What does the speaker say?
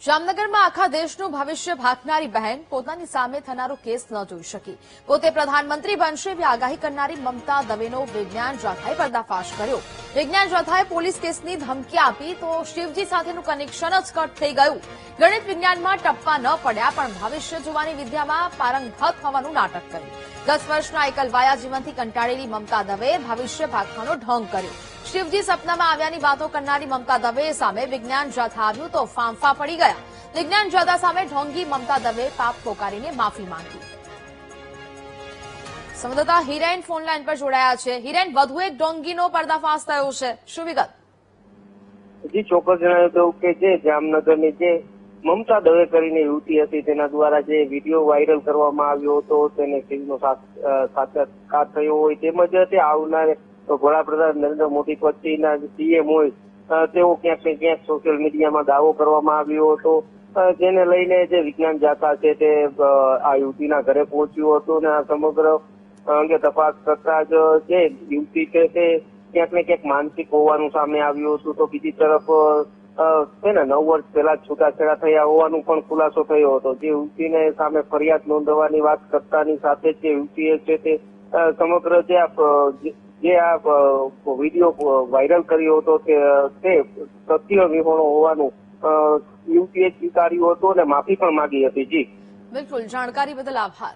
જામનગરમાં આખા દેશનું ભવિષ્ય ભાંકનારી બહેન પોતાની સામે થનારો કેસ ન જોઈ શકી. પોતે પ્રધાનમંત્રી બનશે એવી આગાહી કરનારી મમતા દવેનો વિજ્ઞાન જાથાએ પર્દાફાશ કર્યો. વિજ્ઞાન જાથાએ પોલીસ કેસની ધમકી આપી તો શિવજી સાથેનું કનેક્શન જ કટ થઈ ગયું. ગણિત વિજ્ઞાનમાં ટપ્પા ન પડ્યા પણ ભવિષ્ય જોવાની વિદ્યામાં પારંગત હોવાનું નાટક કર્યું. 10 વર્ષના એકલવાયા જીવનથી કંટાળેલી મમતા દવેએ ભવિષ્ય ભાગવાનો ઢોંગ કર્યો. શિવજી સપનામાં આવ્યાની વાતો કરનારી મમતા દવે સામે વિજ્ઞાન જાથા આવ્યું તો ફાંફા પડી ગયા. વિજ્ઞાન જાથા સામે ઢોંગી મમતા દવે પાપ પોકારીને માફી માંગી. સંવાદદાતા હિરેન ફોનલાઈન પર જોડાયા છે. હિરેન, વધુ એક ઢોંગીનો પર્દાફાશ થયો છે, શું વિગત? જી, ચોક્કસ જણાવ્યું દઉં કે જે જામનગરની જે મમતા દવે કરીને યુવતી હતી તેના દ્વારા જે વિડીયો વાયરલ કરવામાં આવ્યો હતો તેને ફિલ્મનો સાક્ષાત્કાર થયો હોય તેમજ તે આવનાર વડાપ્રધાન નરેન્દ્ર મોદી પછીના સીએમ હોય તેઓ ક્યાંક ને ક્યાંક સોશિયલ મીડિયામાં દાવો કરવામાં આવ્યો હતો, જેને લઈને જે વિજ્ઞાન જાથા છે તે આ યુવતીના ઘરે પહોંચ્યું હતું અને આ સમગ્ર અંગે તપાસ કરતા જ જે યુવતી છે તે ક્યાંક ને ક્યાંક માનસિક હોવાનું સામે આવ્યું હતું. તો બીજી તરફ છે ને 9 વર્ષ પહેલા છૂટાછેડા થયા હોવાનું પણ ખુલાસો થયો હતો. જે યુવતીને સામે ફરિયાદ નોંધવાની વાત કરતાની સાથે જે યુવતીએ છે તે સમગ્ર જે આ વિડીયો વાયરલ કર્યો હતો તે સત્ય વિહોણો હોવાનું યુવતીએ સ્વીકાર્યું હતું અને માફી પણ માંગી હતી. જી બિલકુલ, જાણકારી બદલ આભાર.